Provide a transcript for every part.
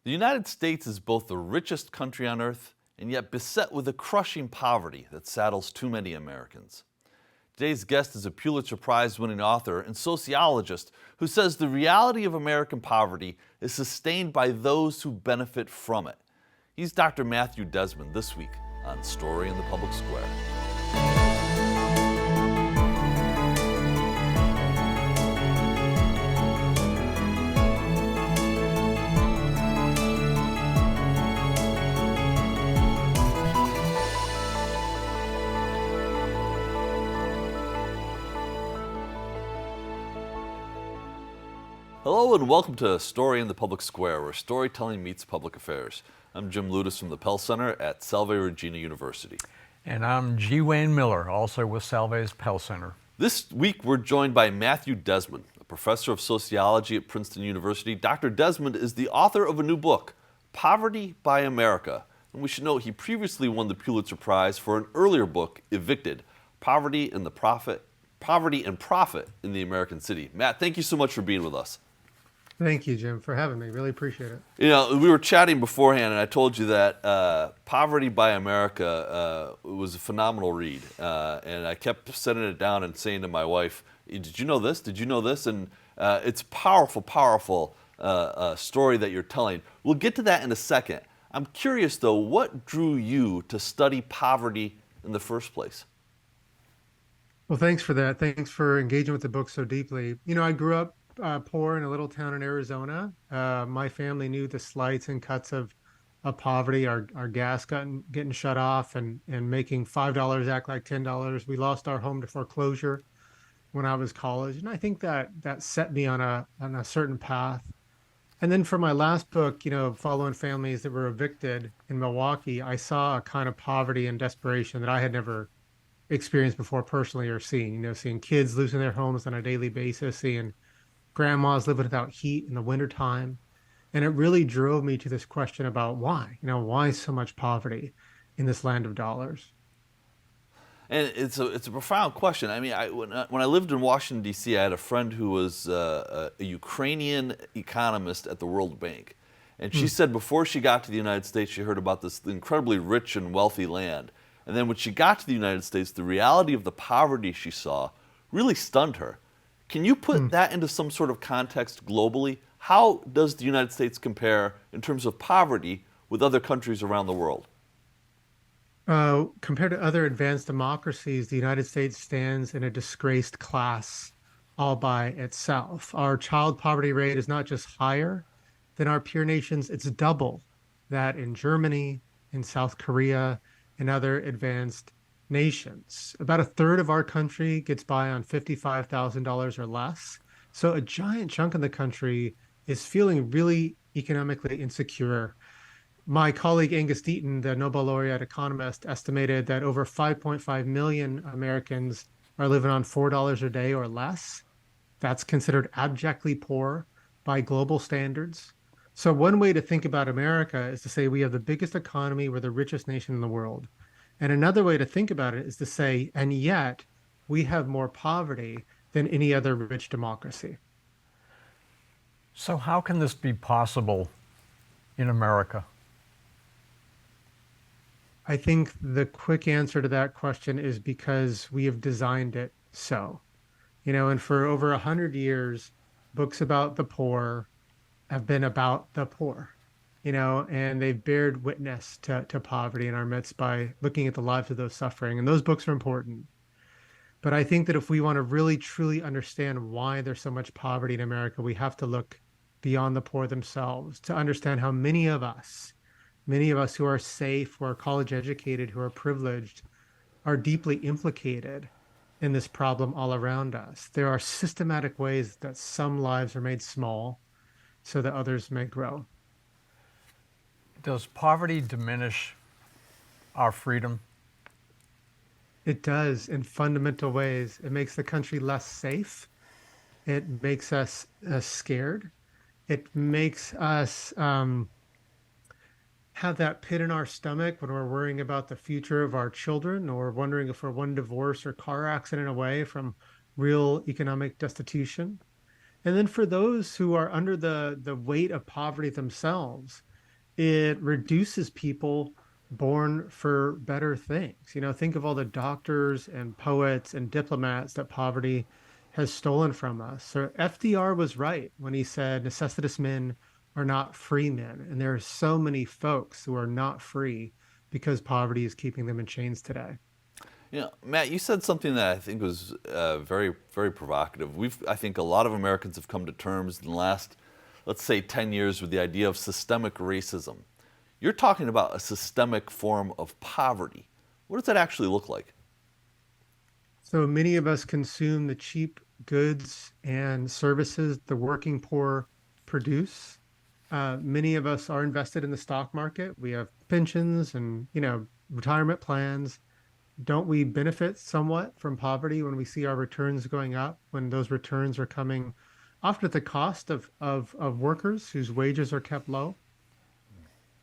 The United States is both the richest country on earth and yet beset with a crushing poverty that saddles too many Americans. Today's guest is a Pulitzer Prize-winning author and sociologist who says the reality of American poverty is sustained by those who benefit from it. He's Dr. Matthew Desmond this week on Story in the Public Square. Hello and welcome to Story in the Public Square, where storytelling meets public affairs. I'm Jim Ludis from the Pell Center at Salve Regina University. And I'm G. Wayne Miller, also with Salve's Pell Center. This week we're joined by Matthew Desmond, a professor of sociology at Princeton University. Dr. Desmond is the author of a new book, Poverty by America. And we should note he previously won the Pulitzer Prize for an earlier book, Evicted, Poverty and Profit in the American City. Matt, thank you so much for being with us. Thank you, Jim, for having me. Really appreciate it. You know, we were chatting beforehand, and I told you that Poverty by America was a phenomenal read. And I kept setting it down and saying to my wife, did you know this? Did you know this? And it's powerful, powerful story that you're telling. We'll get to that in a second. I'm curious, though, what drew you to study poverty in the first place? Well, thanks for that. Thanks for engaging with the book so deeply. You know, I grew up poor in a little town in Arizona. My family knew the slights and cuts of poverty, our gas getting shut off and making $5 act like $10. We lost our home to foreclosure when I was college. And I think that set me on a certain path. And then for my last book, you know, following families that were evicted in Milwaukee, I saw a kind of poverty and desperation that I had never experienced before personally or seen. You know, seeing kids losing their homes on a daily basis, seeing grandmas living without heat in the wintertime. And it really drove me to this question about why, you know, why so much poverty in this land of dollars? And it's a profound question. I mean, when I lived in Washington, D.C., I had a friend who was a Ukrainian economist at the World Bank. And she said before she got to the United States, she heard about this incredibly rich and wealthy land. And then when she got to the United States, the reality of the poverty she saw really stunned her. Can you put that into some sort of context globally? How does the United States compare in terms of poverty with other countries around the world? Compared to other advanced democracies, the United States stands in a disgraced class all by itself. Our child poverty rate is not just higher than our peer nations, it's double that in Germany, in South Korea, and other advanced nations. About a third of our country gets by on $55,000 or less. So a giant chunk of the country is feeling really economically insecure. My colleague Angus Deaton, the Nobel laureate economist, estimated that over 5.5 million Americans are living on $4 a day or less. That's considered abjectly poor by global standards. So one way to think about America is to say we have the biggest economy, we're the richest nation in the world. And another way to think about it is to say, and yet we have more poverty than any other rich democracy. So how can this be possible in America? I think the quick answer to that question is because we have designed it so. You know, and for over 100 years, books about the poor have been about the poor. You know, and they've bared witness to poverty in our midst by looking at the lives of those suffering. And those books are important. But I think that if we want to really, truly understand why there's so much poverty in America, we have to look beyond the poor themselves to understand how many of us who are safe, who are college educated, who are privileged, are deeply implicated in this problem all around us. There are systematic ways that some lives are made small so that others may grow. Does poverty diminish our freedom? It does in fundamental ways. It makes the country less safe. It makes us scared. It makes us have that pit in our stomach when we're worrying about the future of our children or wondering if we're one divorce or car accident away from real economic destitution. And then for those who are under the weight of poverty themselves, it reduces people born for better things. Think of all the doctors and poets and diplomats that poverty has stolen from us. So FDR was right when he said necessitous men are not free men. And there are so many folks who are not free because poverty is keeping them in chains today. Matt, you said something that I think was very, very provocative. I think a lot of Americans have come to terms in the last, let's say, 10 years with the idea of systemic racism. You're talking about a systemic form of poverty. What does that actually look like? So many of us consume the cheap goods and services the working poor produce. Many of us are invested in the stock market. We have pensions and, retirement plans. Don't we benefit somewhat from poverty when we see our returns going up, when those returns are coming often at the cost of workers whose wages are kept low?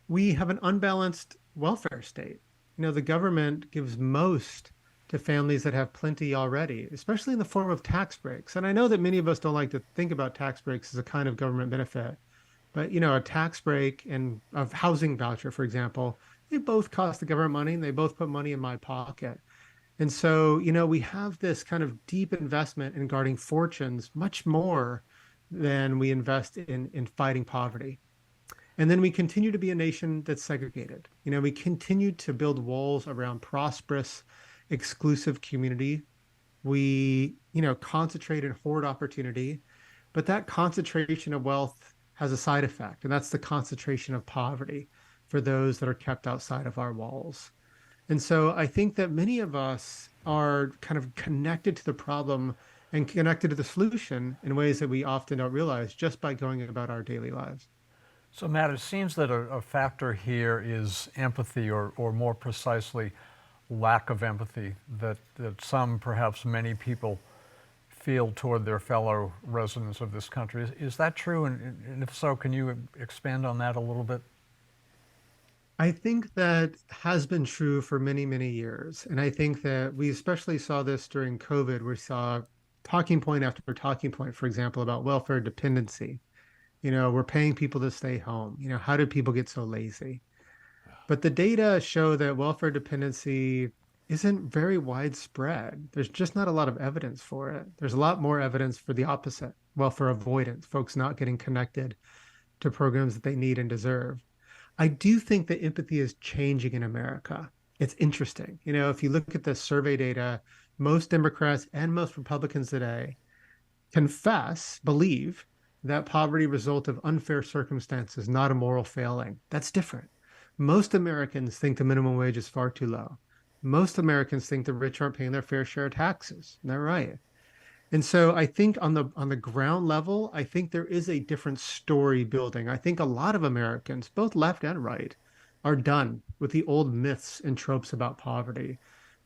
We have an unbalanced welfare state. The government gives most to families that have plenty already, especially in the form of tax breaks. And I know that many of us don't like to think about tax breaks as a kind of government benefit, but a tax break and a housing voucher, for example, they both cost the government money and they both put money in my pocket. And so, we have this kind of deep investment in guarding fortunes, much more than we invest in fighting poverty. And then we continue to be a nation that's segregated. We continue to build walls around prosperous, exclusive community. We, concentrate and hoard opportunity, but that concentration of wealth has a side effect, and that's the concentration of poverty for those that are kept outside of our walls. And so I think that many of us are kind of connected to the problem and connected to the solution in ways that we often don't realize just by going about our daily lives. So, Matt, it seems that a factor here is empathy, or more precisely, lack of empathy that some, perhaps many people, feel toward their fellow residents of this country. Is that true? And if so, can you expand on that a little bit? I think that has been true for many, many years. And I think that we especially saw this during COVID. We saw talking point after talking point, for example, about welfare dependency. We're paying people to stay home. How did people get so lazy? But the data show that welfare dependency isn't very widespread. There's just not a lot of evidence for it. There's a lot more evidence for the opposite, welfare avoidance, folks not getting connected to programs that they need and deserve. I do think that empathy is changing in America. It's interesting. If you look at the survey data, most Democrats and most Republicans today believe that poverty result of unfair circumstances, not a moral failing. That's different. Most Americans think the minimum wage is far too low. Most Americans think the rich aren't paying their fair share of taxes. Isn't that right? And so I think on the ground level, I think there is a different story building. I think a lot of Americans, both left and right, are done with the old myths and tropes about poverty.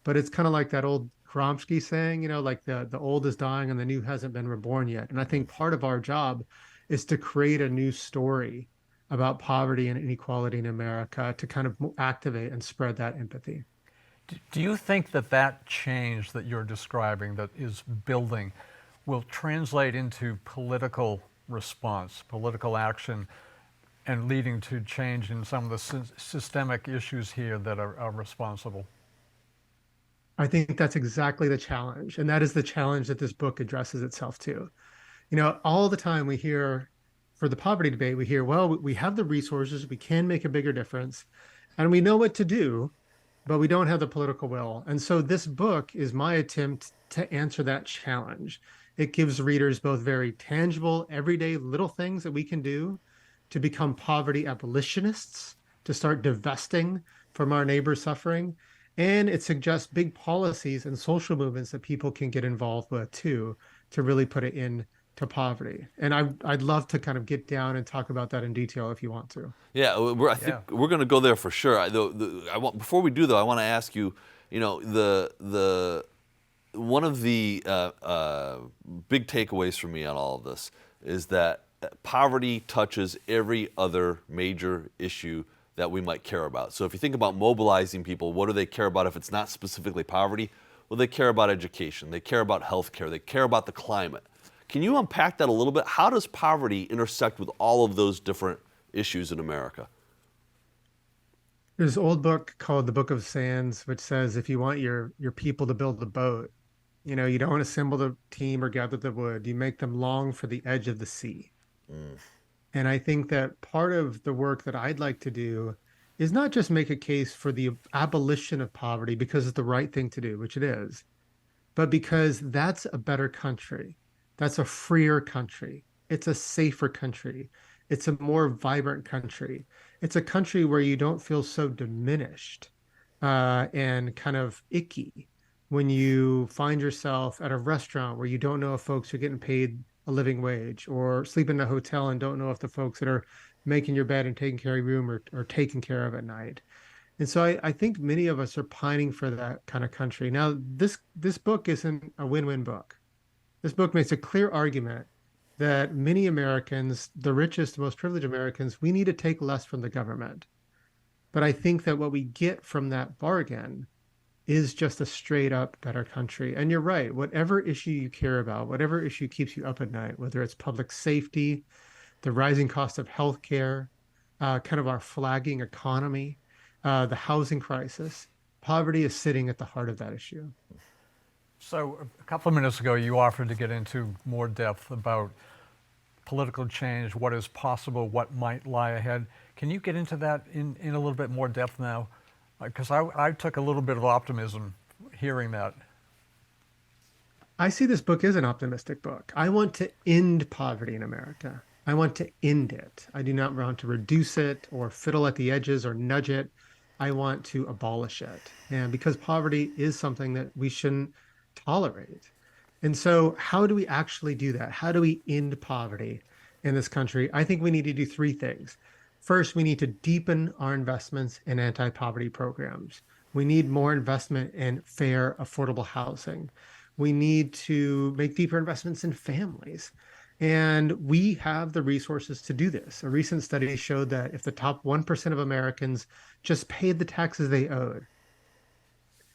But it's kind of like that old Gramsci saying, like the old is dying and the new hasn't been reborn yet. And I think part of our job is to create a new story about poverty and inequality in America to kind of activate and spread that empathy. Do you think that change that you're describing, that is building, will translate into political response, political action, and leading to change in some of the systemic issues here that are responsible? I think that's exactly the challenge. And that is the challenge that this book addresses itself to. All the time we hear, for the poverty debate, we hear, well, we have the resources, we can make a bigger difference, and we know what to do, but we don't have the political will. And so this book is my attempt to answer that challenge. It gives readers both very tangible, everyday little things that we can do to become poverty abolitionists, to start divesting from our neighbors' suffering. And it suggests big policies and social movements that people can get involved with too, to really put it into poverty. And I'd love to kind of get down and talk about that in detail if you want to. Yeah, I think we're going to go there for sure. Before we do, though, I want to ask you, the one of the big takeaways for me on all of this is that poverty touches every other major issue that we might care about. So if you think about mobilizing people, what do they care about if it's not specifically poverty? Well, they care about education, they care about healthcare, they care about the climate. Can you unpack that a little bit? How does poverty intersect with all of those different issues in America? There's an old book called The Book of Sands, which says if you want your people to build a boat, you don't assemble the team or gather the wood. You make them long for the edge of the sea. Mm. And I think that part of the work that I'd like to do is not just make a case for the abolition of poverty because it's the right thing to do, which it is, but because that's a better country. That's a freer country. It's a safer country. It's a more vibrant country. It's a country where you don't feel so diminished and kind of icky when you find yourself at a restaurant where you don't know if folks are getting paid a living wage, or sleep in a hotel and don't know if the folks that are making your bed and taking care of your room are taken care of at night. And so I think many of us are pining for that kind of country. Now, this book isn't a win-win book. This book makes a clear argument that many Americans, the richest, most privileged Americans, we need to take less from the government. But I think that what we get from that bargain is just a straight up better country. And you're right, whatever issue you care about, whatever issue keeps you up at night, whether it's public safety, the rising cost of healthcare, kind of our flagging economy, the housing crisis, poverty is sitting at the heart of that issue. So a couple of minutes ago, you offered to get into more depth about political change, what is possible, what might lie ahead. Can you get into that in a little bit more depth now? Because I took a little bit of optimism hearing that. I see this book as an optimistic book. I want to end poverty in America. I want to end it. I do not want to reduce it or fiddle at the edges or nudge it. I want to abolish it. And because poverty is something that we shouldn't tolerate. And so, how do we actually do that? How do we end poverty in this country? I think we need to do three things. First, we need to deepen our investments in anti-poverty programs. We need more investment in fair, affordable housing. We need to make deeper investments in families. And we have the resources to do this. A recent study showed that if the top 1% of Americans just paid the taxes they owed,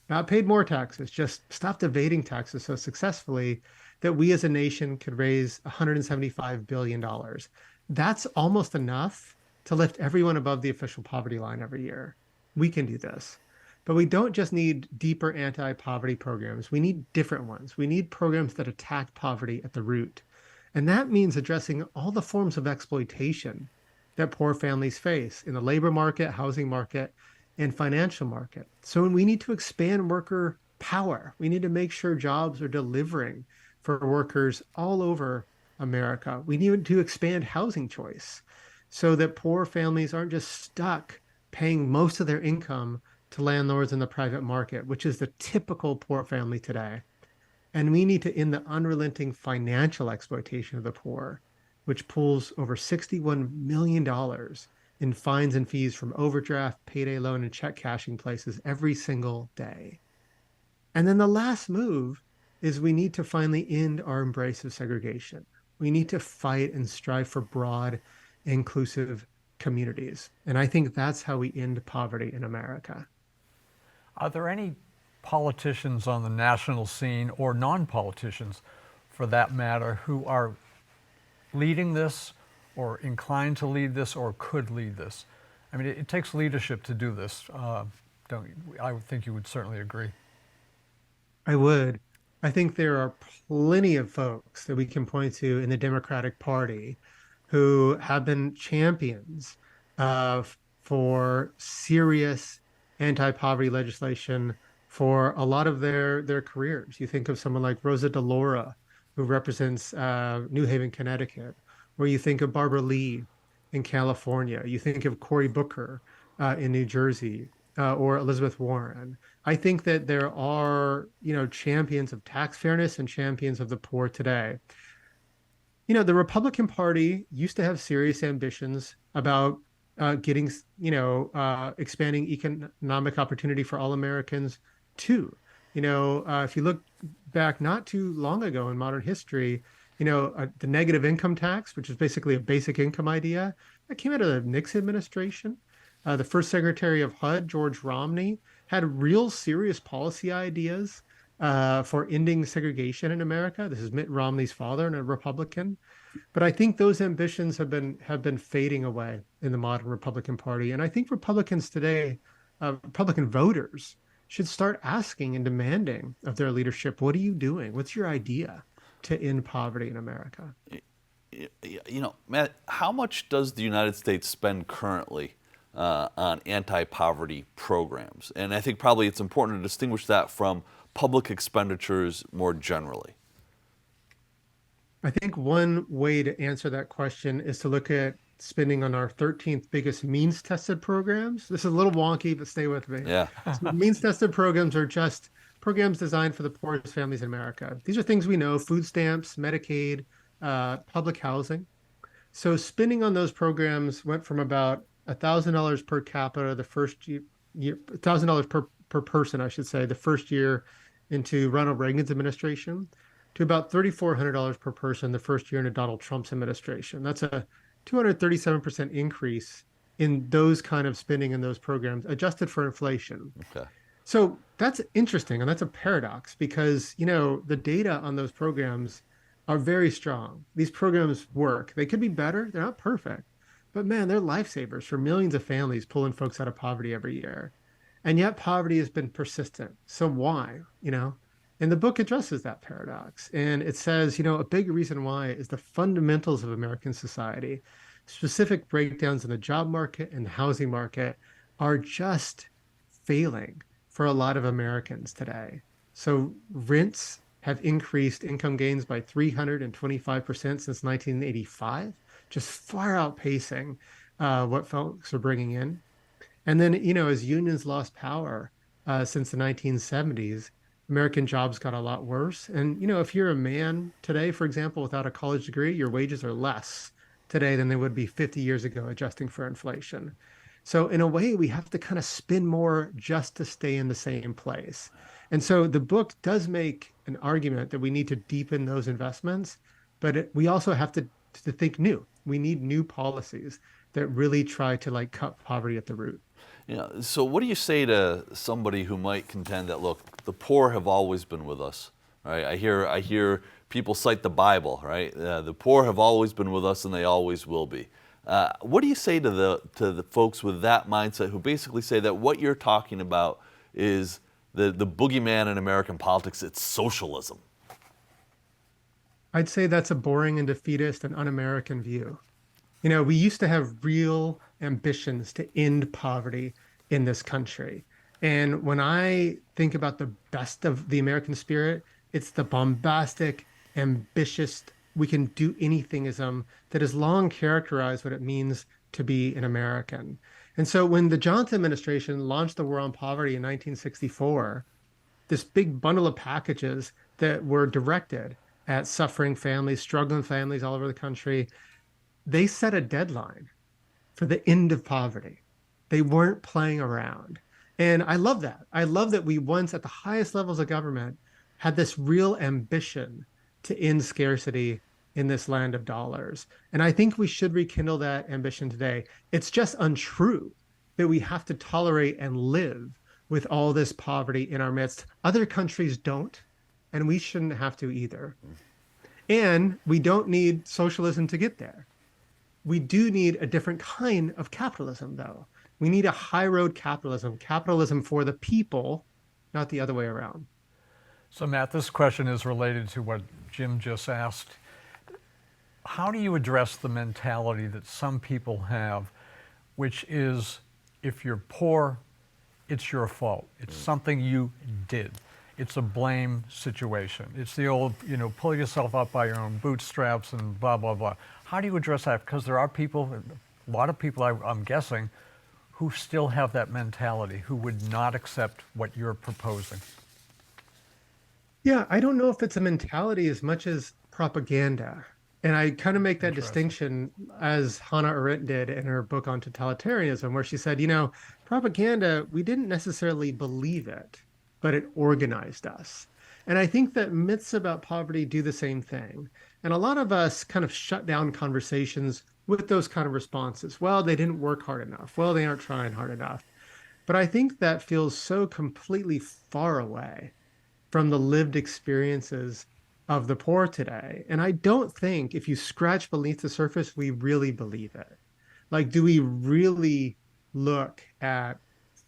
not paid more taxes, just stopped evading taxes so successfully, that we as a nation could raise $175 billion. That's almost enough to lift everyone above the official poverty line every year. We can do this. But we don't just need deeper anti-poverty programs. We need different ones. We need programs that attack poverty at the root. And that means addressing all the forms of exploitation that poor families face in the labor market, housing market, and financial market. So we need to expand worker power. We need to make sure jobs are delivering for workers all over America. We need to expand housing choice so that poor families aren't just stuck paying most of their income to landlords in the private market, which is the typical poor family today. And we need to end the unrelenting financial exploitation of the poor, which pulls over $61 million in fines and fees from overdraft, payday loan, and check cashing places every single day. And then the last move is we need to finally end our embrace of segregation. We need to fight and strive for broad, inclusive communities. And I think that's how we end poverty in America. Are there any politicians on the national scene, or non-politicians for that matter, who are leading this or inclined to lead this or could lead this? I mean, it takes leadership to do this. Don't you? I would think you would certainly agree. I would. I think there are plenty of folks that we can point to in the Democratic Party who have been champions for serious anti-poverty legislation for a lot of their careers. You think of someone like Rosa DeLauro, who represents New Haven, Connecticut, or you think of Barbara Lee in California. You think of Cory Booker in New Jersey, or Elizabeth Warren. I think that there are, champions of tax fairness and champions of the poor today. The Republican Party used to have serious ambitions about getting, expanding economic opportunity for all Americans too. If you look back not too long ago in modern history, the negative income tax, which is basically a basic income idea, that came out of the Nixon administration. The first Secretary of HUD, George Romney, had real serious policy ideas for ending segregation in America. This is Mitt Romney's father and a Republican. But I think those ambitions have been fading away in the modern Republican Party. And I think Republicans today Republican voters should start asking and demanding of their leadership, what are you doing? What's your idea to end poverty in America? Matt, how much does the United States spend currently on anti-poverty programs? And I think probably it's important to distinguish that from public expenditures more generally. I think one way to answer that question is to look at spending on our 13th biggest means tested programs. This is a little wonky, but stay with me. Yeah. So means tested programs are just programs designed for the poorest families in America. These are things we know: food stamps, Medicaid, public housing. So spending on those programs went from about $1,000 per capita the first year, $1,000 per person, I should say, the first year into Ronald Reagan's administration, to about $3,400 per person the first year into Donald Trump's administration. That's a 237% increase in those kind of spending in those programs, adjusted for inflation. Okay. So that's interesting, and that's a paradox because, the data on those programs are very strong. These programs work. They could be better. They're not perfect, but man, they're lifesavers for millions of families, pulling folks out of poverty every year. And yet poverty has been persistent. So why? And the book addresses that paradox. And it says, a big reason why is the fundamentals of American society, specific breakdowns in the job market and the housing market, are just failing for a lot of Americans today. So rents have increased income gains by 325% since 1985, just far outpacing what folks are bringing in. And then, as unions lost power since the 1970s, American jobs got a lot worse. And, if you're a man today, for example, without a college degree, your wages are less today than they would be 50 years ago, adjusting for inflation. So in a way, we have to kind of spend more just to stay in the same place. And so the book does make an argument that we need to deepen those investments, but we also have to think new. We need new policies that really try to cut poverty at the root. So what do you say to somebody who might contend that, look, the poor have always been with us, right? I hear people cite the Bible, right? The poor have always been with us and they always will be. What do you say to the folks with that mindset who basically say that what you're talking about is the boogeyman in American politics, it's socialism? I'd say that's a boring and defeatist and un-American view. We used to have real ambitions to end poverty in this country. And when I think about the best of the American spirit, it's the bombastic, ambitious, we can do anythingism that has long characterized what it means to be an American. And so when the Johnson administration launched the War on Poverty in 1964, this big bundle of packages that were directed at suffering families, struggling families all over the country, they set a deadline for the end of poverty. They weren't playing around. And I love that. I love that we once at the highest levels of government had this real ambition to end scarcity in this land of dollars. And I think we should rekindle that ambition today. It's just untrue that we have to tolerate and live with all this poverty in our midst. Other countries don't, and we shouldn't have to either. And we don't need socialism to get there. We do need a different kind of capitalism, though. We need a high road capitalism, capitalism for the people, not the other way around. So Matt, this question is related to what Jim just asked. How do you address the mentality that some people have, which is if you're poor, it's your fault. It's something you did. It's a blame situation. It's the old, pull yourself up by your own bootstraps and blah, blah, blah. How do you address that? Because there are people, a lot of people, I'm guessing, who still have that mentality, who would not accept what you're proposing. Yeah, I don't know if it's a mentality as much as propaganda. And I kind of make that distinction as Hannah Arendt did in her book on totalitarianism, where she said, propaganda, we didn't necessarily believe it, but it organized us. And I think that myths about poverty do the same thing. And a lot of us kind of shut down conversations with those kind of responses. Well, they didn't work hard enough. Well, they aren't trying hard enough. But I think that feels so completely far away from the lived experiences of the poor today. And I don't think if you scratch beneath the surface, we really believe it. Do we really look at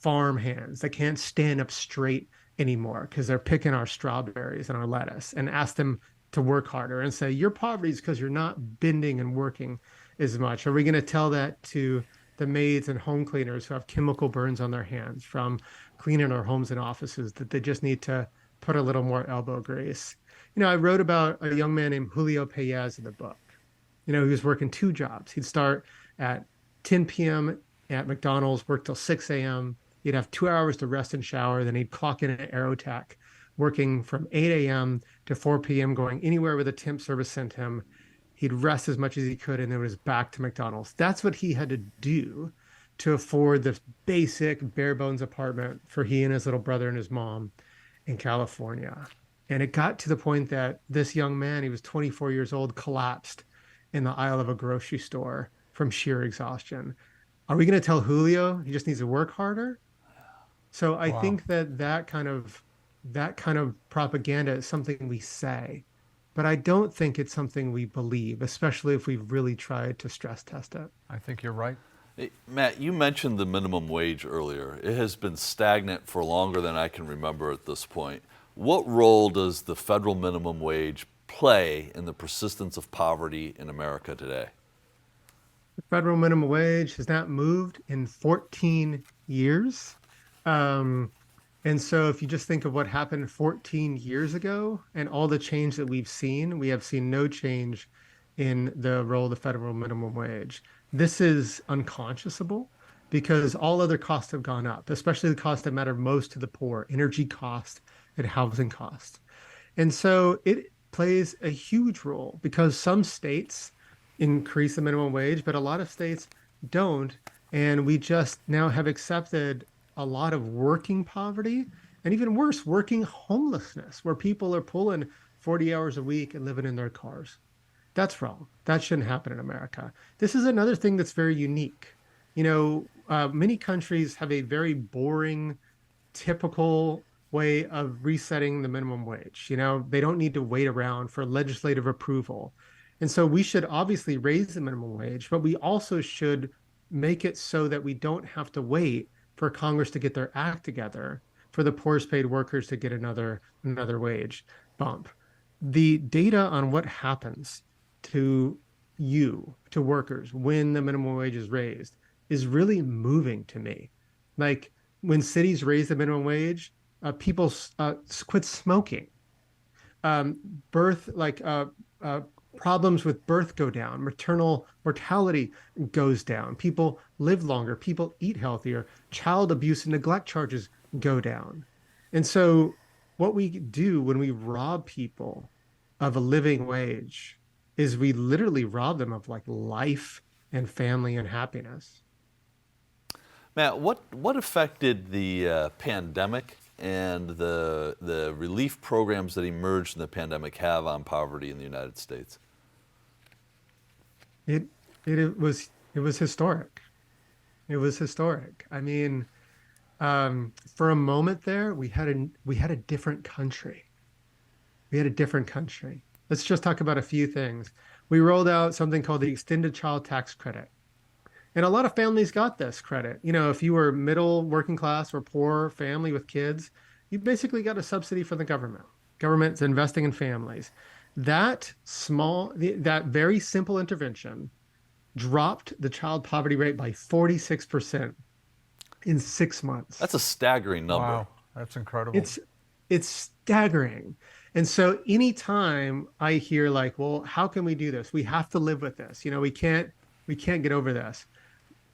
farm hands that can't stand up straight anymore because they're picking our strawberries and our lettuce, and ask them to work harder and say, your poverty is because you're not bending and working as much? Are we going to tell that to the maids and home cleaners who have chemical burns on their hands from cleaning our homes and offices, that they just need to put a little more elbow grease? I wrote about a young man named Julio Payez in the book. He was working two jobs. He'd start at 10 p.m. at McDonald's, work till 6 a.m. He'd have 2 hours to rest and shower. Then he'd clock in at Aerotech, working from 8 a.m. to 4 p.m., going anywhere where the temp service sent him. He'd rest as much as he could, and then it was back to McDonald's. That's what he had to do to afford this basic bare bones apartment for he and his little brother and his mom in California. And it got to the point that this young man, he was 24 years old, collapsed in the aisle of a grocery store from sheer exhaustion. Are we going to tell Julio he just needs to work harder? So I think that kind of propaganda is something we say, but I don't think it's something we believe, especially if we've really tried to stress test it. I think you're right. Hey, Matt, you mentioned the minimum wage earlier. It has been stagnant for longer than I can remember at this point. What role does the federal minimum wage play in the persistence of poverty in America today? The federal minimum wage has not moved in 14 years. And so if you just think of what happened 14 years ago and all the change that we have seen no change in the role of the federal minimum wage. This is unconscionable because all other costs have gone up, especially the costs that matter most to the poor, energy cost and housing cost. And so it plays a huge role because some states increase the minimum wage, but a lot of states don't. And we just now have accepted a lot of working poverty, and even worse, working homelessness, where people are pulling 40 hours a week and living in their cars. That's wrong. That shouldn't happen in America. This is another thing that's very unique. Many countries have a very boring, typical way of resetting the minimum wage. They don't need to wait around for legislative approval. And so we should obviously raise the minimum wage, but we also should make it so that we don't have to wait for Congress to get their act together for the poorest paid workers to get another wage bump. The data on what happens to workers when the minimum wage is raised is really moving to me. Like when cities raise the minimum wage, people quit smoking. Problems with birth go down, maternal mortality goes down, people live longer, people eat healthier, child abuse and neglect charges go down. And so what we do when we rob people of a living wage is we literally rob them of life and family and happiness. Matt, what effect did the pandemic and the relief programs that emerged in the pandemic have on poverty in the United States? It was historic. It was historic. I mean, for a moment there, we had a different country. We had a different country. Let's just talk about a few things. We rolled out something called the Extended Child Tax Credit. And a lot of families got this credit. If you were middle, working class, or poor family with kids, you basically got a subsidy from the government. Government's investing in families. That very simple intervention dropped the child poverty rate by 46% in 6 months. That's a staggering number. Wow, that's incredible. It's staggering. And so anytime I hear well, how can we do this? We have to live with this. We can't get over this.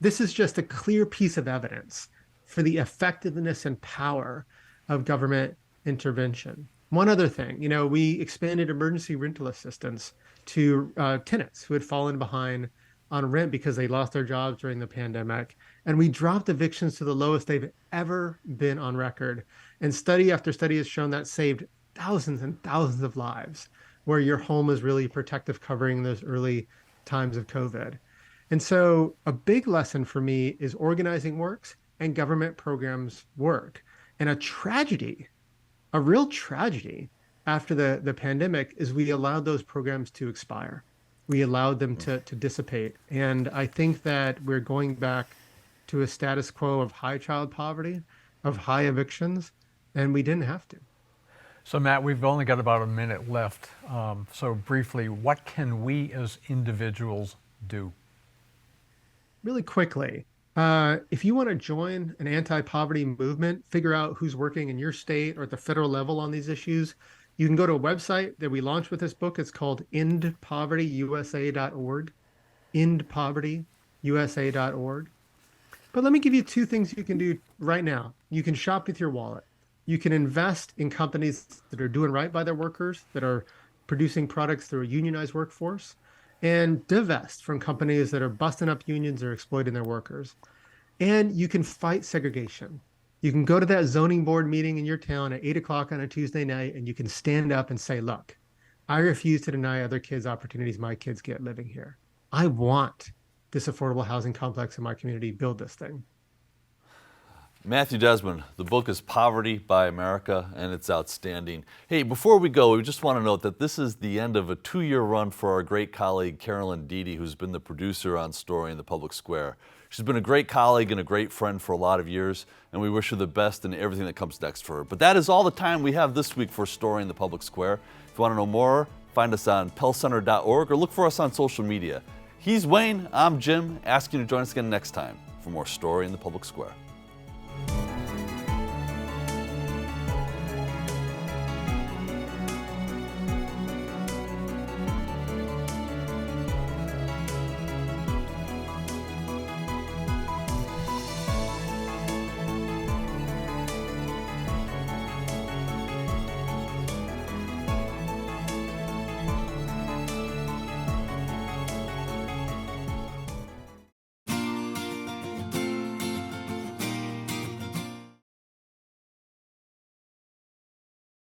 This is just a clear piece of evidence for the effectiveness and power of government intervention. One other thing, we expanded emergency rental assistance to tenants who had fallen behind on rent because they lost their jobs during the pandemic. And we dropped evictions to the lowest they've ever been on record. And study after study has shown that saved thousands and thousands of lives, where your home is really protective covering those early times of COVID. And so a big lesson for me is organizing works and government programs work. And a real tragedy after the pandemic is we allowed those programs to expire. We allowed them to dissipate. And I think that we're going back to a status quo of high child poverty, of high evictions, and we didn't have to. So Matt, we've only got about a minute left. So briefly, what can we as individuals do? Really quickly, if you want to join an anti-poverty movement, figure out who's working in your state or at the federal level on these issues, you can go to a website that we launched with this book. It's called endpovertyusa.org, endpovertyusa.org. But let me give you two things you can do right now. You can shop with your wallet. You can invest in companies that are doing right by their workers, that are producing products through a unionized workforce, and divest from companies that are busting up unions or exploiting their workers. And you can fight segregation. You can go to that zoning board meeting in your town at 8 o'clock on a Tuesday night, and you can stand up and say, look, I refuse to deny other kids opportunities my kids get living here. I want this affordable housing complex in my community. Build this thing. Matthew Desmond, the book is Poverty by America, and it's outstanding. Hey, before we go, we just want to note that this is the end of a 2-year run for our great colleague, Carolyn Deedy, who's been the producer on Story in the Public Square. She's been a great colleague and a great friend for a lot of years, and we wish her the best in everything that comes next for her. But that is all the time we have this week for Story in the Public Square. If you want to know more, find us on pellcenter.org or look for us on social media. He's Wayne, I'm Jim, asking you to join us again next time for more Story in the Public Square.